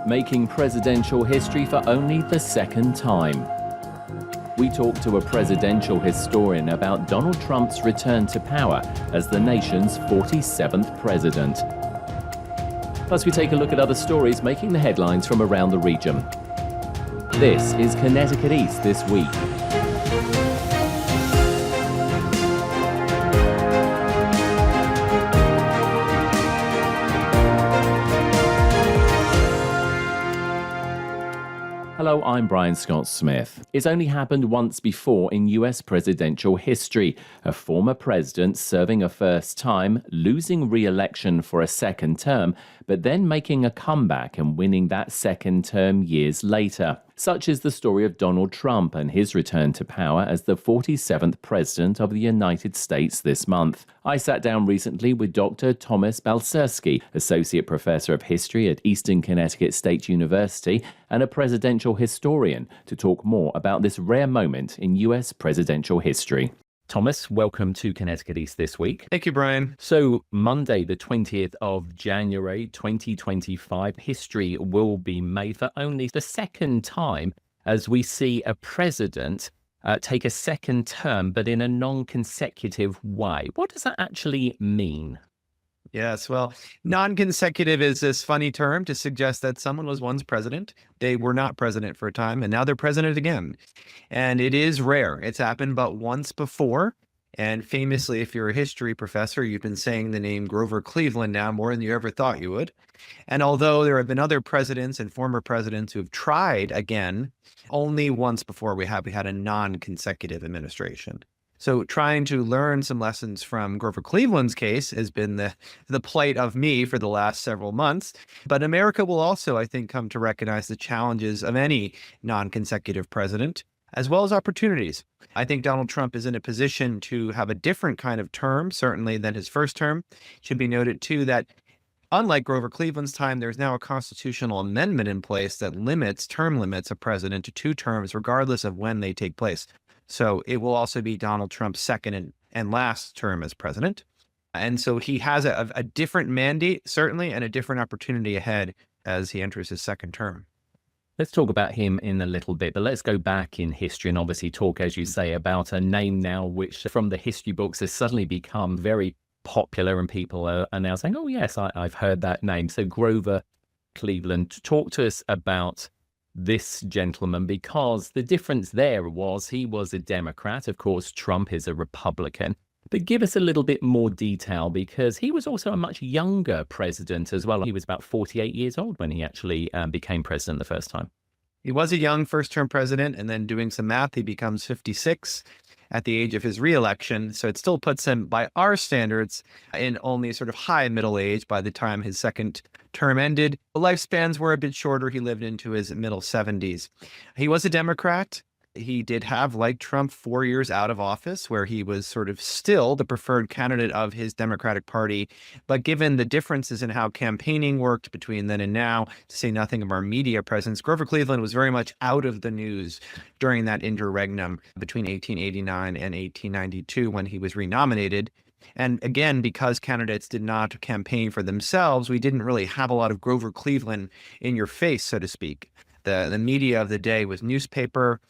making presidential history for only the second time. We talk to a presidential historian about Donald Trump's return to power as the nation's 47th president. Plus, we take a look at other stories making the headlines from around the region. This is Connecticut East This Week. Hello, I'm Brian Scott Smith. It's only happened once before in US presidential history. A former president serving a first time, losing re-election for a second term, but then making a comeback and winning that second term years later. Such is the story of Donald Trump and his return to power as the 47th president of the United States this month. I sat down recently with Dr. Thomas Balcerski, Associate Professor of History at Eastern Connecticut State University and a presidential historian, to talk more about this rare moment in U.S. presidential history. Thomas, welcome to Connecticut East This Week. Thank you, Brian. So Monday, the 20th of January, 2025, history will be made for only the second time as we see a president take a second term, but in a non-consecutive way. What does that actually mean? Yes, well, non-consecutive is this funny term to suggest that someone was once president, they were not president for a time, and now they're president again. And it is rare. It's happened but once before. And famously, if you're a history professor, you've been saying the name Grover Cleveland now more than you ever thought you would. And although there have been other presidents and former presidents who've tried again, only once before we had a non-consecutive administration. So trying to learn some lessons from Grover Cleveland's case has been the plight of me for the last several months. But America will also, I think, come to recognize the challenges of any non-consecutive president, as well as opportunities. I think Donald Trump is in a position to have a different kind of term, certainly, than his first term. It should be noted, too, that unlike Grover Cleveland's time, there's now a constitutional amendment in place that limits term limits a president to 2 terms, regardless of when they take place. So it will also be Donald Trump's second and last term as president. And so he has a different mandate, certainly, and a different opportunity ahead as he enters his second term. Let's talk about him in a little bit, but let's go back in history and obviously talk, as you say, about a name now which from the history books has suddenly become very popular and people are now saying, oh, yes, I've heard that name. So Grover Cleveland, talk to us about this gentleman, because the difference there was he was a Democrat. Of course, Trump is a Republican. But give us a little bit more detail, because he was also a much younger president as well. He was about 48 years old when he actually became president the first time. He was a young first-term president, and then doing some math, he becomes 56 at the age of his reelection. So it still puts him, by our standards, in only sort of high middle age by the time his second term ended. The lifespans were a bit shorter. He lived into his middle 70s. He was a Democrat. He did have, like Trump, 4 years out of office where he was sort of still the preferred candidate of his Democratic Party. But given the differences in how campaigning worked between then and now, to say nothing of our media presence, Grover Cleveland was very much out of the news during that interregnum between 1889 and 1892 when he was renominated. And again, because candidates did not campaign for themselves, we didn't really have a lot of Grover Cleveland in your face, so to speak. The media of the day was newspaper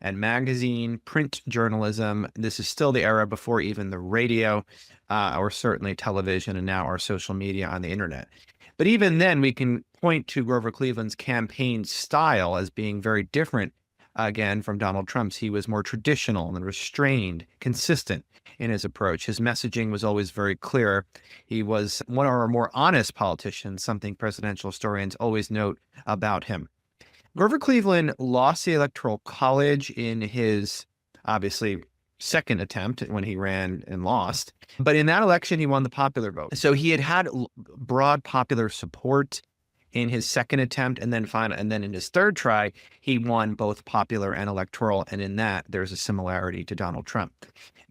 and magazine, print journalism. This is still the era before even the radio or certainly television and now our social media on the internet. But even then, we can point to Grover Cleveland's campaign style as being very different, again, from Donald Trump's. He was more traditional and restrained, consistent in his approach. His messaging was always very clear. He was one of our more honest politicians, something presidential historians always note about him. Grover Cleveland lost the Electoral College in his, obviously, second attempt when he ran and lost. But in that election, he won the popular vote. So he had broad popular support in his second attempt, and then in his third try, he won both popular and electoral. And in that, there's a similarity to Donald Trump.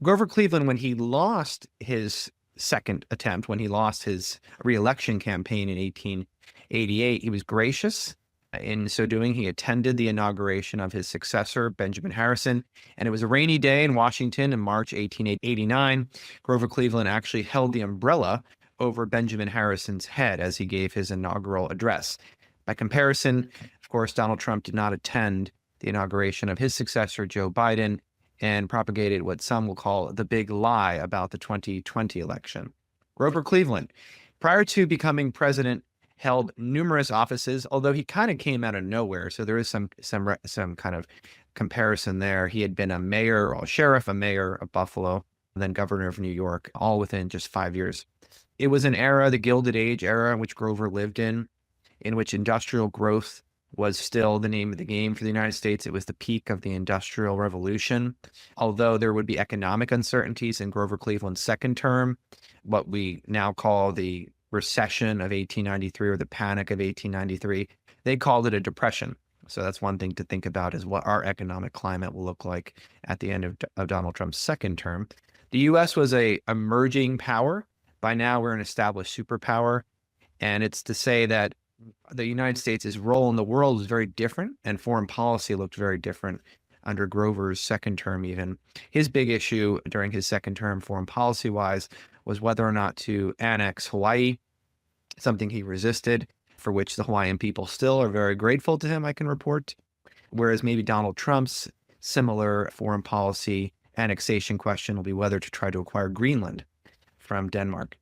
Grover Cleveland, when he lost his second attempt, when he lost his re-election campaign in 1888, he was gracious. In so doing, he attended the inauguration of his successor, Benjamin Harrison, and it was a rainy day in Washington in March 1889. Grover Cleveland actually held the umbrella over Benjamin Harrison's head as he gave his inaugural address. By comparison, of course, Donald Trump did not attend the inauguration of his successor, Joe Biden, and propagated what some will call the big lie about the 2020 election. Grover Cleveland, prior to becoming president, held numerous offices, although he kind of came out of nowhere. So there is some kind of comparison there. He had been a mayor or sheriff, a mayor of Buffalo, then governor of New York, all within just 5 years. It was an era, the Gilded Age era, in which Grover lived in which industrial growth was still the name of the game for the United States. It was the peak of the Industrial Revolution. Although there would be economic uncertainties in Grover Cleveland's second term, what we now call the recession of 1893 or the panic of 1893, they called it a depression. So that's one thing to think about, is what our economic climate will look like at the end of Donald Trump's second term. The U.S. was a emerging power. By now, we're an established superpower. And it's to say that the United States' role in the world is very different, and foreign policy looked very different under Grover's second term even. His big issue during his second term, foreign policy-wise, was whether or not to annex Hawaii, something he resisted, for which the Hawaiian people still are very grateful to him, I can report. Whereas maybe Donald Trump's similar foreign policy annexation question will be whether to try to acquire Greenland from Denmark.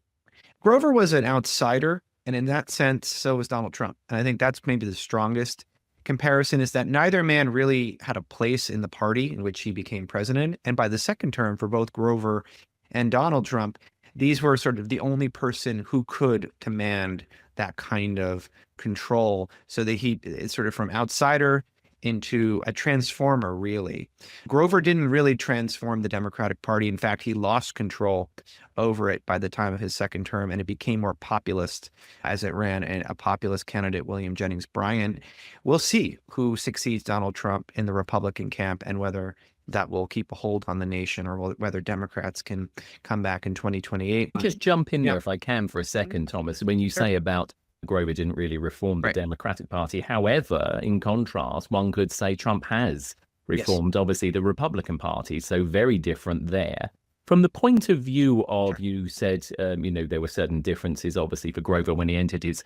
Grover was an outsider, and in that sense, so was Donald Trump. And I think that's maybe the strongest comparison, is that neither man really had a place in the party in which he became president. And by the second term, for both Grover and Donald Trump, these were sort of the only person who could command that kind of control, so that he is sort of from outsider into a transformer, really. Grover didn't really transform the Democratic Party. In fact, he lost control over it by the time of his second term, and it became more populist as it ran, and a populist candidate, William Jennings Bryan. We'll see who succeeds Donald Trump in the Republican camp, and whether that will keep a hold on the nation, or whether Democrats can come back in 2028. Just jump in there if I can for a second, Thomas. When you say about Grover didn't really reform the Democratic Party. However, in contrast, one could say Trump has reformed, obviously, the Republican Party. So very different there. From the point of view of, you said, there were certain differences, obviously, for Grover when he entered his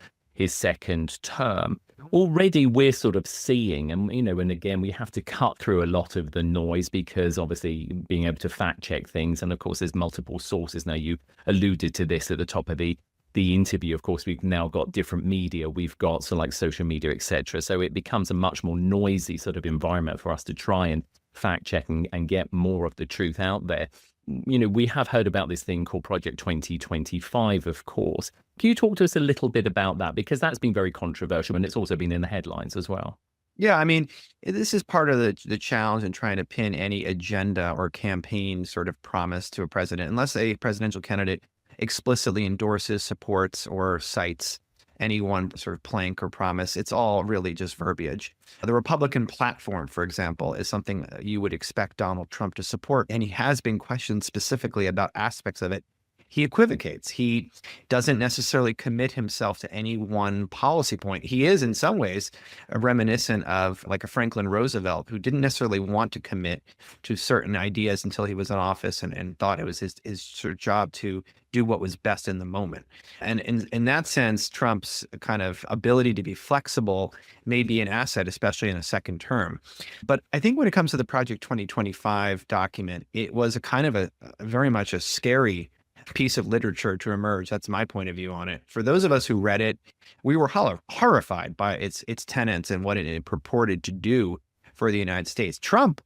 second term. Already we're sort of seeing, and again, we have to cut through a lot of the noise, because obviously being able to fact check things. And of course, there's multiple sources. Now, you alluded to this at the top of the interview. Of course, we've now got different media, we've got like social media, etc. So it becomes a much more noisy sort of environment for us to try and fact check and get more of the truth out there. We have heard about this thing called Project 2025, of course. Can you talk to us a little bit about that? Because that's been very controversial, and it's also been in the headlines as well. Yeah, I mean, this is part of the challenge in trying to pin any agenda or campaign sort of promise to a president, unless a presidential candidate explicitly endorses, supports, or cites any one sort of plank or promise. It's all really just verbiage. The Republican platform, for example, is something you would expect Donald Trump to support, and he has been questioned specifically about aspects of it. He equivocates. He doesn't necessarily commit himself to any one policy point. He is, in some ways, reminiscent of like a Franklin Roosevelt, who didn't necessarily want to commit to certain ideas until he was in office, and thought it was his sort of job to do what was best in the moment. And in that sense, Trump's kind of ability to be flexible may be an asset, especially in a second term. But I think when it comes to the Project 2025 document, it was a kind of a very much a scary piece of literature to emerge. That's my point of view on it. For those of us who read it, we were horrified by its tenets and what it purported to do for the United States. Trump,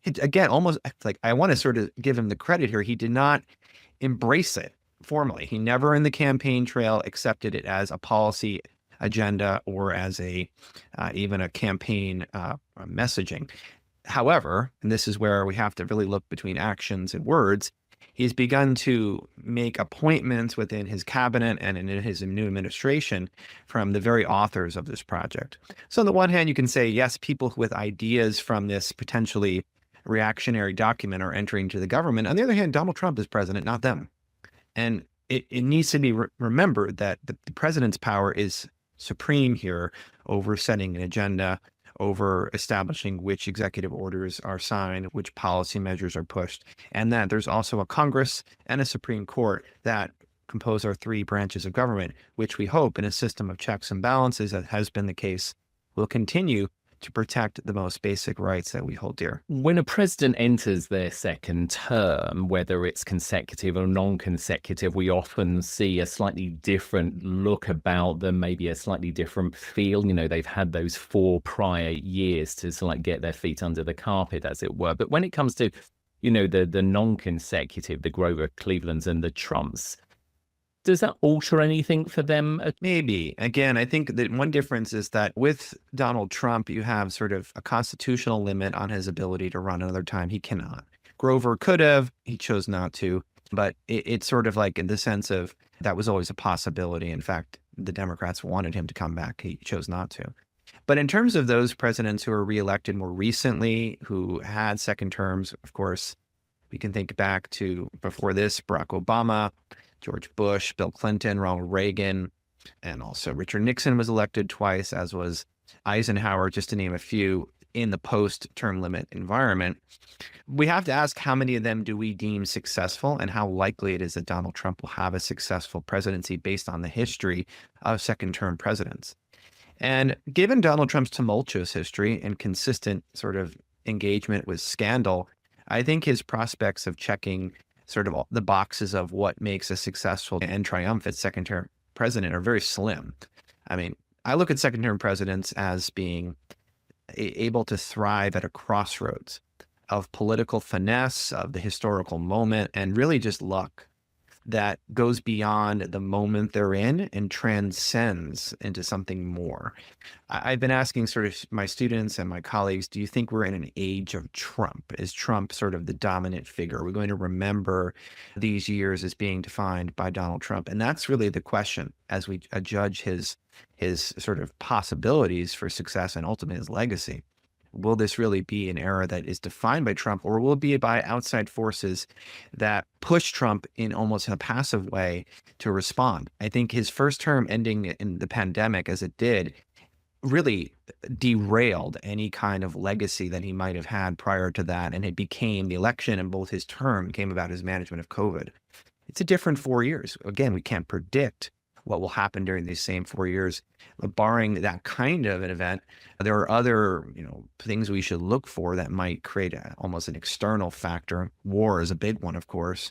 again, almost like, I want to sort of give him the credit here. He did not embrace it formally. He never in the campaign trail accepted it as a policy agenda or as even a campaign messaging. However, and this is where we have to really look between actions and words, he's begun to make appointments within his cabinet and in his new administration from the very authors of this project. So on the one hand, you can say, yes, people with ideas from this potentially reactionary document are entering to the government. On the other hand, Donald Trump is president, not them. And it needs to be remembered that the president's power is supreme here over setting an agenda, over establishing which executive orders are signed, which policy measures are pushed, and that there's also a Congress and a Supreme Court that compose our three branches of government, which we hope in a system of checks and balances, that has been the case, will continue to protect the most basic rights that we hold dear. When a president enters their second term, whether it's consecutive or non-consecutive, we often see a slightly different look about them, maybe a slightly different feel. You know, they've had those 4 prior years to sort of like get their feet under the carpet, as it were. But when it comes to, you know, the non-consecutive, the Grover Clevelands and the Trumps, does that alter anything for them? Maybe. Again, I think that one difference is that with Donald Trump, you have sort of a constitutional limit on his ability to run another time. He cannot. Grover could have, he chose not to, but it's sort of like in the sense of that was always a possibility. In fact, the Democrats wanted him to come back. He chose not to. But in terms of those presidents who were reelected more recently, who had second terms, of course, we can think back to before this, Barack Obama, George Bush, Bill Clinton, Ronald Reagan, and also Richard Nixon was elected twice, as was Eisenhower, just to name a few, in the post-term limit environment. We have to ask, how many of them do we deem successful, and how likely it is that Donald Trump will have a successful presidency based on the history of second-term presidents. And given Donald Trump's tumultuous history and consistent sort of engagement with scandal, I think his prospects of checking sort of the boxes of what makes a successful and triumphant second-term president are very slim. I mean, I look at second-term presidents as being able to thrive at a crossroads of political finesse, of the historical moment, and really just luck that goes beyond the moment they're in and transcends into something more. I've been asking sort of my students and my colleagues, do you think we're in an age of Trump? Is Trump sort of the dominant figure? Are we going to remember these years as being defined by Donald Trump? And that's really the question as we judge his sort of possibilities for success and ultimately his legacy. Will this really be an era that is defined by Trump, or will it be by outside forces that push Trump in almost a passive way to respond? I think his first term ending in the pandemic, as it did, really derailed any kind of legacy that he might have had prior to that. And it became the election, and both his term came about his management of COVID. It's a different 4 years. Again, we can't predict what will happen during these same 4 years. But barring that kind of an event, there are other, things we should look for that might create almost an external factor. War is a big one, of course.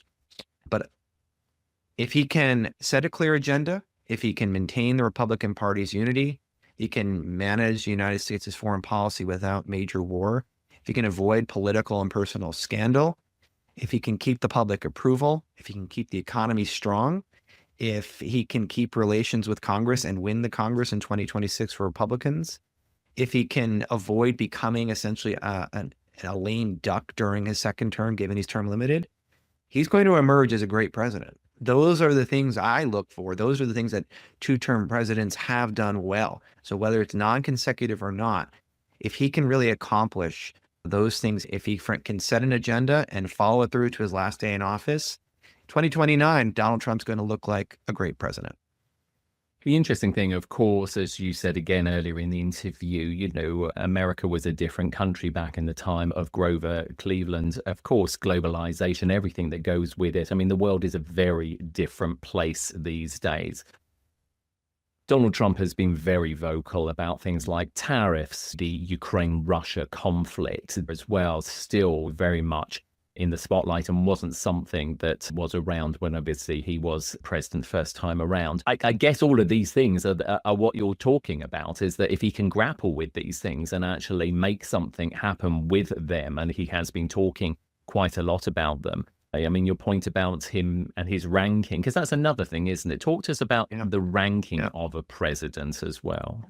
But if he can set a clear agenda, if he can maintain the Republican Party's unity, he can manage the United States' foreign policy without major war, if he can avoid political and personal scandal, if he can keep the public approval, if he can keep the economy strong, if he can keep relations with Congress and win the Congress in 2026 for Republicans, if he can avoid becoming essentially a lame duck during his second term, given he's term limited, he's going to emerge as a great president. Those are the things I look for. Those are the things that two-term presidents have done well. So whether it's non-consecutive or not, if he can really accomplish those things, if he can set an agenda and follow it through to his last day in office, 2029, Donald Trump's going to look like a great president. The interesting thing, of course, as you said again earlier in the interview, America was a different country back in the time of Grover Cleveland. Of course, globalization, everything that goes with it. I mean, the world is a very different place these days. Donald Trump has been very vocal about things like tariffs, the Ukraine-Russia conflict as well, still very much in the spotlight, and wasn't something that was around when obviously he was president first time around. I guess all of these things are what you're talking about, is that if he can grapple with these things and actually make something happen with them, and he has been talking quite a lot about them. I mean, your point about him and his ranking, because that's another thing, isn't it? Talk to us about the ranking of a president as well.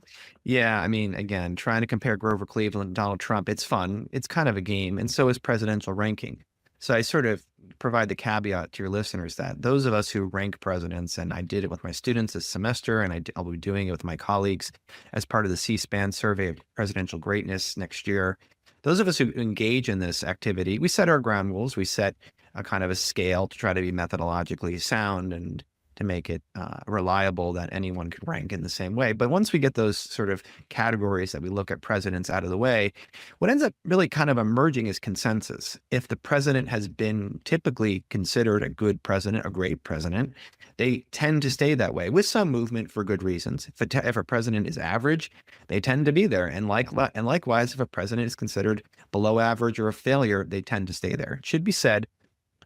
Yeah, I mean, again, trying to compare Grover Cleveland and Donald Trump, it's fun. It's kind of a game, and so is presidential ranking. So I sort of provide the caveat to your listeners that those of us who rank presidents, and I did it with my students this semester, and I'll be doing it with my colleagues as part of the C-SPAN survey of presidential greatness next year. Those of us who engage in this activity, we set our ground rules. We set a kind of a scale to try to be methodologically sound and to make it reliable that anyone could rank in the same way. But once we get those sort of categories that we look at presidents out of the way, what ends up really kind of emerging is consensus. If the president has been typically considered a good president, a great president, they tend to stay that way with some movement for good reasons. If a president is average, they tend to be there. And likewise, if a president is considered below average or a failure, they tend to stay there. It should be said,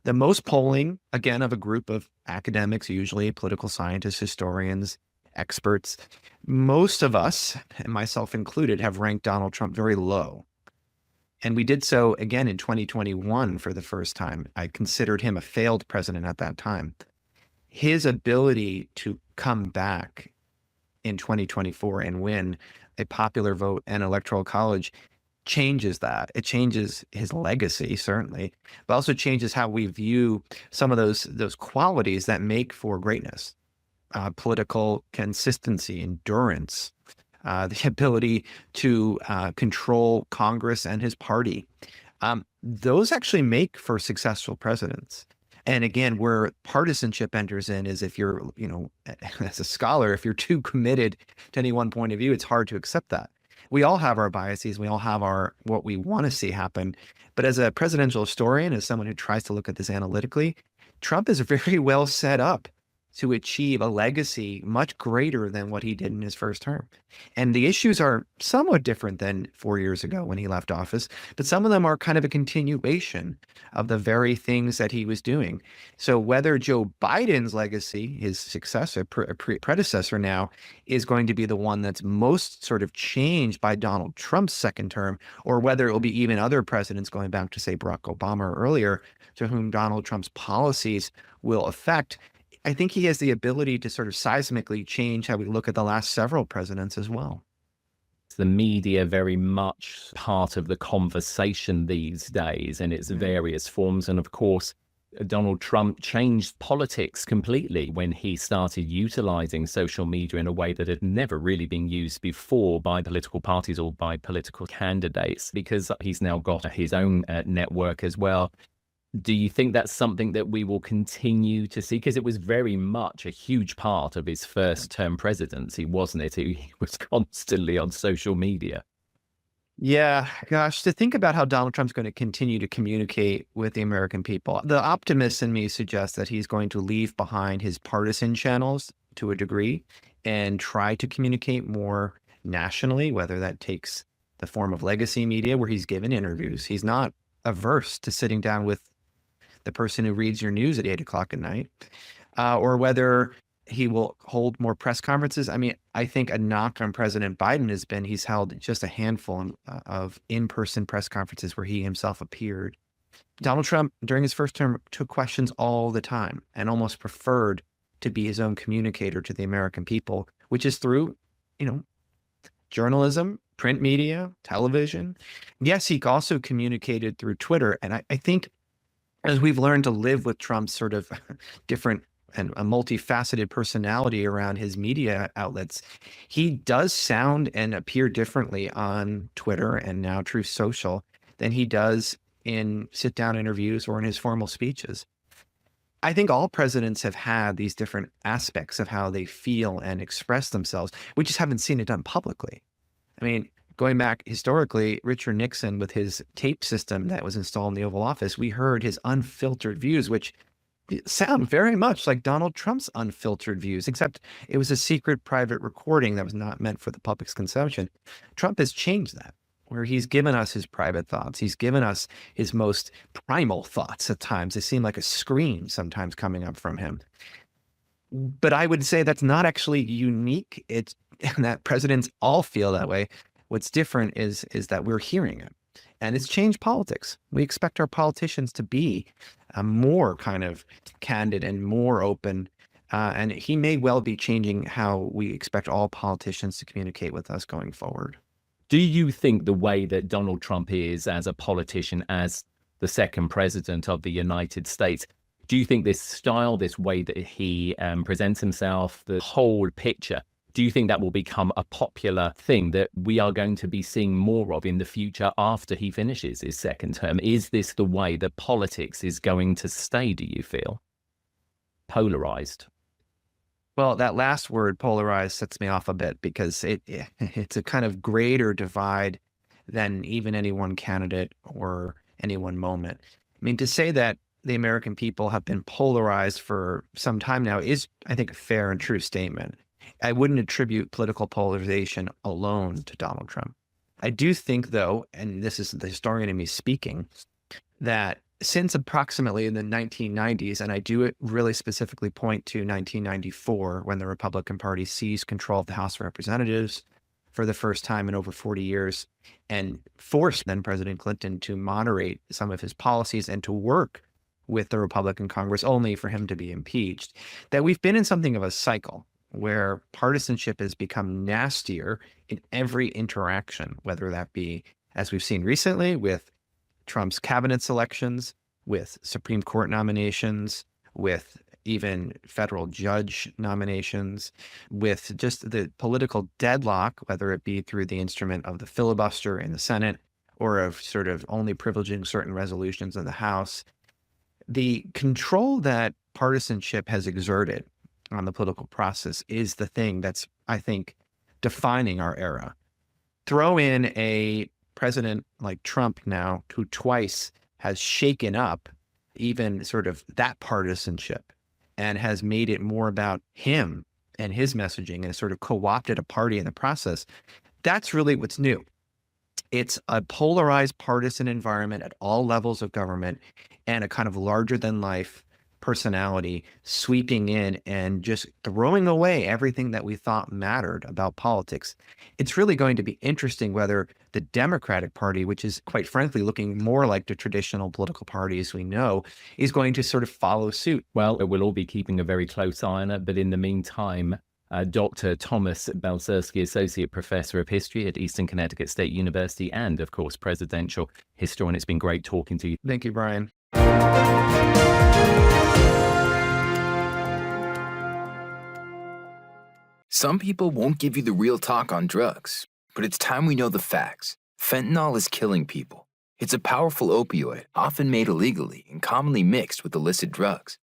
the most polling, again, of a group of academics, usually political scientists, historians, experts, most of us, and myself included, have ranked Donald Trump very low. And we did so again in 2021 for the first time. I considered him a failed president at that time. His ability to come back in 2024 and win a popular vote and electoral college changes that. It changes his legacy, certainly, but also changes how we view some of those qualities that make for greatness. Political consistency, endurance, the ability to control Congress and his party. Those actually make for successful presidents. And again, where partisanship enters in is if you're, as a scholar, if you're too committed to any one point of view, it's hard to accept that. We all have our biases. We all have what we want to see happen. But as a presidential historian, as someone who tries to look at this analytically, Trump is very well set up to achieve a legacy much greater than what he did in his first term. And the issues are somewhat different than 4 years ago when he left office, but some of them are kind of a continuation of the very things that he was doing. So whether Joe Biden's legacy, his successor, predecessor now, is going to be the one that's most sort of changed by Donald Trump's second term, or whether it will be even other presidents going back to, say, Barack Obama or earlier, to whom Donald Trump's policies will affect, I think he has the ability to sort of seismically change how we look at the last several presidents as well. The media very much part of the conversation these days in its various forms. And of course, Donald Trump changed politics completely when he started utilizing social media in a way that had never really been used before by political parties or by political candidates, because he's now got his own network as well. Do you think that's something that we will continue to see? Because it was very much a huge part of his first term presidency, wasn't it? He was constantly on social media. Yeah, gosh, to think about how Donald Trump's going to continue to communicate with the American people. The optimist in me suggests that he's going to leave behind his partisan channels to a degree and try to communicate more nationally, whether that takes the form of legacy media where he's given interviews. He's not averse to sitting down with the person who reads your news at 8 o'clock at night, or whether he will hold more press conferences. I mean, I think a knock on President Biden has been he's held just a handful of in-person press conferences where he himself appeared. Donald Trump, during his first term, took questions all the time and almost preferred to be his own communicator to the American people, which is through, journalism, print media, television. Yes, he also communicated through Twitter. And I think as we've learned to live with Trump's sort of different and a multifaceted personality around his media outlets, he does sound and appear differently on Twitter and now Truth Social than he does in sit-down interviews or in his formal speeches. I think all presidents have had these different aspects of how they feel and express themselves. We just haven't seen it done publicly. I mean, going back historically, Richard Nixon, with his tape system that was installed in the Oval Office, we heard his unfiltered views, which sound very much like Donald Trump's unfiltered views, except it was a secret private recording that was not meant for the public's consumption. Trump has changed that, where he's given us his private thoughts. He's given us his most primal thoughts at times. They seem like a scream sometimes coming up from him. But I would say that's not actually unique. It's that presidents all feel that way. What's different is that we're hearing it, and it's changed politics. We expect our politicians to be more kind of candid and more open, and he may well be changing how we expect all politicians to communicate with us going forward. Do you think the way that Donald Trump is as a politician, as the second president of the United States, do you think this style, this way that he presents himself, the whole picture, do you think that will become a popular thing that we are going to be seeing more of in the future after he finishes his second term? Is this the way that politics is going to stay, do you feel? Polarized? Well, that last word, polarized, sets me off a bit because it's a kind of greater divide than even any one candidate or any one moment. I mean, to say that the American people have been polarized for some time now is, I think, a fair and true statement. I wouldn't attribute political polarization alone to Donald Trump. I do think, though, and this is the historian in me speaking, that since approximately the 1990s, and I do it really specifically point to 1994, when the Republican Party seized control of the House of Representatives for the first time in over 40 years and forced then President Clinton to moderate some of his policies and to work with the Republican Congress only for him to be impeached, that we've been in something of a cycle where partisanship has become nastier in every interaction, whether that be, as we've seen recently, with Trump's cabinet selections, with Supreme Court nominations, with even federal judge nominations, with just the political deadlock, whether it be through the instrument of the filibuster in the Senate or of sort of only privileging certain resolutions in the House. The control that partisanship has exerted on the political process is the thing that's, I think, defining our era. Throw in a president like Trump now, who twice has shaken up even sort of that partisanship and has made it more about him and his messaging and sort of co-opted a party in the process. That's really what's new. It's a polarized partisan environment at all levels of government and a kind of larger than life personality sweeping in and just throwing away everything that we thought mattered about politics. It's really going to be interesting whether the Democratic Party, which is quite frankly looking more like the traditional political parties we know, is going to sort of follow suit. Well, we'll all be keeping a very close eye on it, but in the meantime, Dr. Thomas Belcerski, Associate Professor of History at Eastern Connecticut State University and, of course, Presidential Historian. It's been great talking to you. Thank you, Brian. Some people won't give you the real talk on drugs, but it's time we know the facts. Fentanyl is killing people. It's a powerful opioid, often made illegally and commonly mixed with illicit drugs.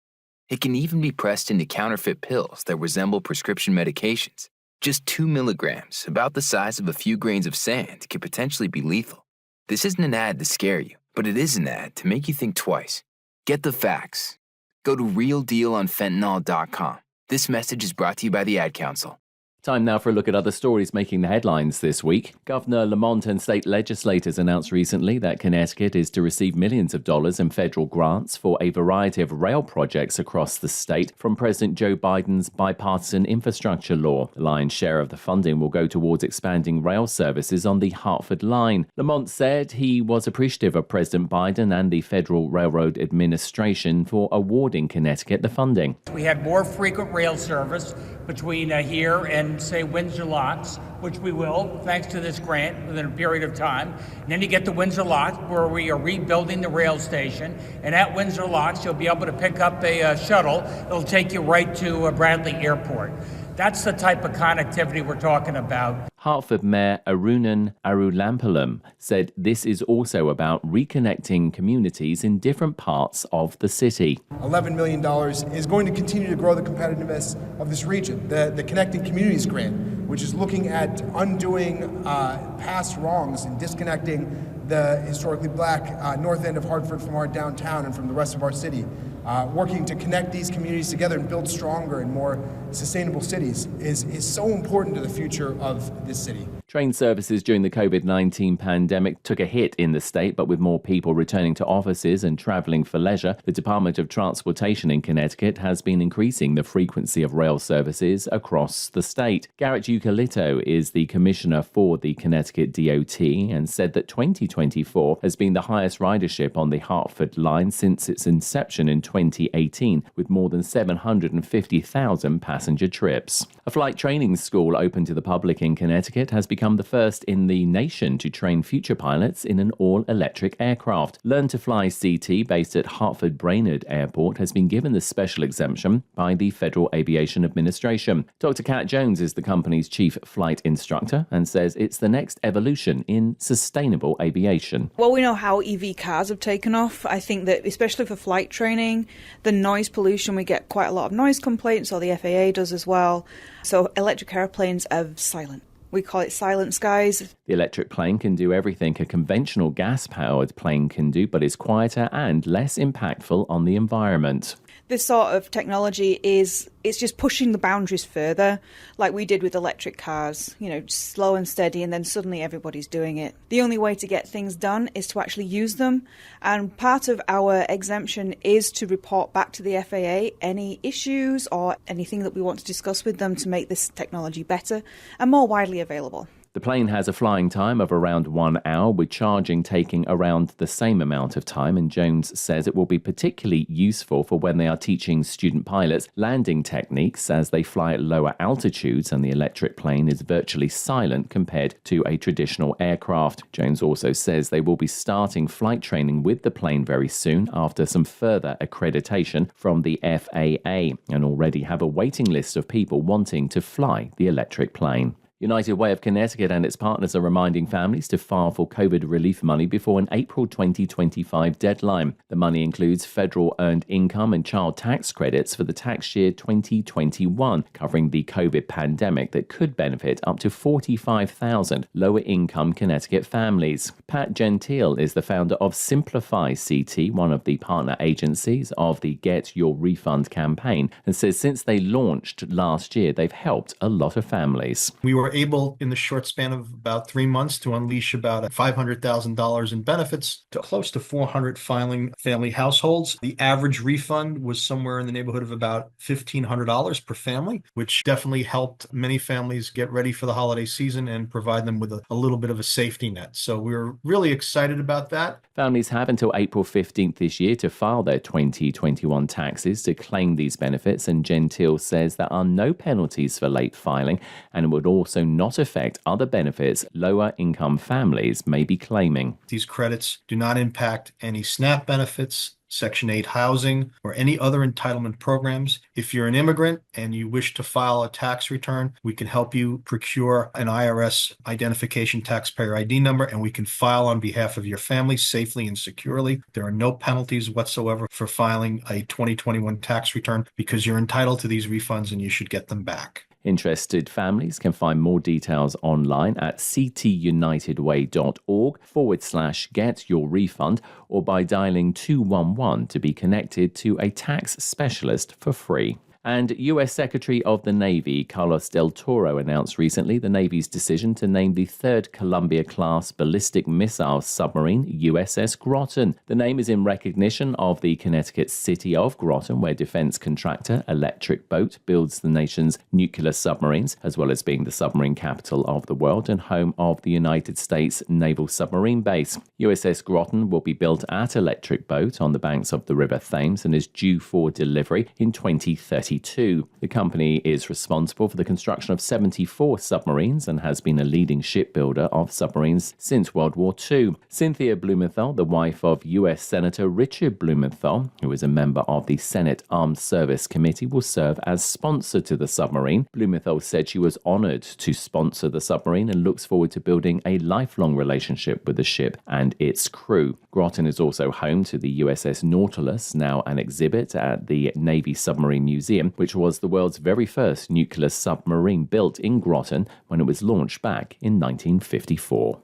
It can even be pressed into counterfeit pills that resemble prescription medications. Just 2 milligrams, about the size of a few grains of sand, can potentially be lethal. This isn't an ad to scare you, but it is an ad to make you think twice. Get the facts. Go to realdealonfentanyl.com. This message is brought to you by the Ad Council. Time now for a look at other stories making the headlines this week. Governor Lamont and state legislators announced recently that Connecticut is to receive millions of dollars in federal grants for a variety of rail projects across the state from President Joe Biden's bipartisan infrastructure law. The lion's share of the funding will go towards expanding rail services on the Hartford line. Lamont said he was appreciative of President Biden and the Federal Railroad Administration for awarding Connecticut the funding. We had more frequent rail service between here and, say, Windsor Locks, which we will, thanks to this grant, within a period of time. And then you get to Windsor Locks, where we are rebuilding the rail station. And at Windsor Locks, you'll be able to pick up a shuttle. It'll take you right to Bradley Airport. That's the type of connectivity we're talking about. Hartford Mayor Arunan Arulampalam said this is also about reconnecting communities in different parts of the city. $11 million is going to continue to grow the competitiveness of this region. The Connecting Communities Grant, which is looking at undoing past wrongs and disconnecting the historically black north end of Hartford from our downtown and from the rest of our city. Working to connect these communities together and build stronger and more sustainable cities is so important to the future of this city. Train services during the COVID-19 pandemic took a hit in the state, but with more people returning to offices and traveling for leisure, the Department of Transportation in Connecticut has been increasing the frequency of rail services across the state. Garrett Eucalipto is the commissioner for the Connecticut DOT and said that 2024 has been the highest ridership on the Hartford line since its inception in 2018, with more than 750,000 passenger trips. A flight training school open to the public in Connecticut has become the first in the nation to train future pilots in an all-electric aircraft. Learn to Fly CT, based at Hartford Brainerd Airport, has been given the special exemption by the Federal Aviation Administration. Dr. Kat Jones is the company's chief flight instructor and says it's the next evolution in sustainable aviation. Well, we know how EV cars have taken off. I think that especially for flight training, the noise pollution, we get quite a lot of noise complaints, or the FAA does as well. So electric airplanes are silent. We call it silent skies. The electric plane can do everything a conventional gas-powered plane can do, but is quieter and less impactful on the environment. This sort of technology it's just pushing the boundaries further, like we did with electric cars, slow and steady, and then suddenly everybody's doing it. The only way to get things done is to actually use them, and part of our exemption is to report back to the FAA any issues or anything that we want to discuss with them to make this technology better and more widely available. The plane has a flying time of around 1 hour, with charging taking around the same amount of time, and Jones says it will be particularly useful for when they are teaching student pilots landing techniques as they fly at lower altitudes and the electric plane is virtually silent compared to a traditional aircraft. Jones also says they will be starting flight training with the plane very soon after some further accreditation from the FAA, and already have a waiting list of people wanting to fly the electric plane. United Way of Connecticut and its partners are reminding families to file for COVID relief money before an April 2025 deadline. The money includes federal earned income and child tax credits for the tax year 2021, covering the COVID pandemic that could benefit up to 45,000 lower-income Connecticut families. Pat Gentile is the founder of Simplify CT, one of the partner agencies of the Get Your Refund campaign, and says since they launched last year, they've helped a lot of families. We were able, in the short span of about 3 months, to unleash about $500,000 in benefits to close to 400 filing family households. The average refund was somewhere in the neighborhood of about $1,500 per family, which definitely helped many families get ready for the holiday season and provide them with a little bit of a safety net. So we're really excited about that. Families have until April 15th this year to file their 2021 taxes to claim these benefits, and Gentile says there are no penalties for late filing, and it would also not affect other benefits lower income families may be claiming. These credits do not impact any SNAP benefits, Section 8 housing, or any other entitlement programs. If you're an immigrant and you wish to file a tax return, we can help you procure an IRS identification taxpayer ID number, and we can file on behalf of your family safely and securely. There are no penalties whatsoever for filing a 2021 tax return because you're entitled to these refunds and you should get them back. Interested families can find more details online at ctunitedway.org/get-your-refund or by dialing 211 to be connected to a tax specialist for free. And U.S. Secretary of the Navy Carlos Del Toro announced recently the Navy's decision to name the third Columbia-class ballistic missile submarine USS Groton. The name is in recognition of the Connecticut city of Groton, where defense contractor Electric Boat builds the nation's nuclear submarines, as well as being the submarine capital of the world and home of the United States Naval Submarine Base. USS Groton will be built at Electric Boat on the banks of the River Thames and is due for delivery in 2030. The company is responsible for the construction of 74 submarines and has been a leading shipbuilder of submarines since World War II. Cynthia Blumenthal, the wife of U.S. Senator Richard Blumenthal, who is a member of the Senate Armed Service Committee, will serve as sponsor to the submarine. Blumenthal said she was honored to sponsor the submarine and looks forward to building a lifelong relationship with the ship and its crew. Groton is also home to the USS Nautilus, now an exhibit at the Navy Submarine Museum, which was the world's very first nuclear submarine built in Groton when it was launched back in 1954.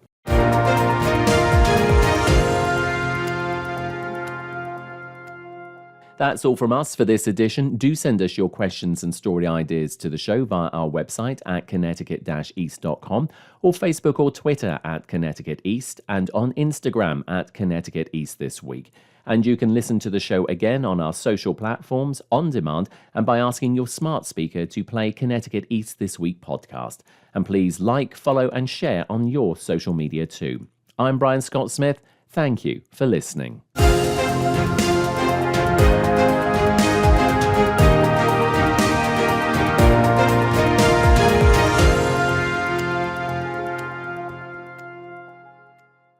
That's all from us for this edition. Do send us your questions and story ideas to the show via our website at connecticut-east.com or Facebook or Twitter at Connecticut East and on Instagram at Connecticut East This Week. And you can listen to the show again on our social platforms, on demand, and by asking your smart speaker to play Connecticut East This Week podcast. And please like, follow, and share on your social media too. I'm Brian Scott Smith. Thank you for listening.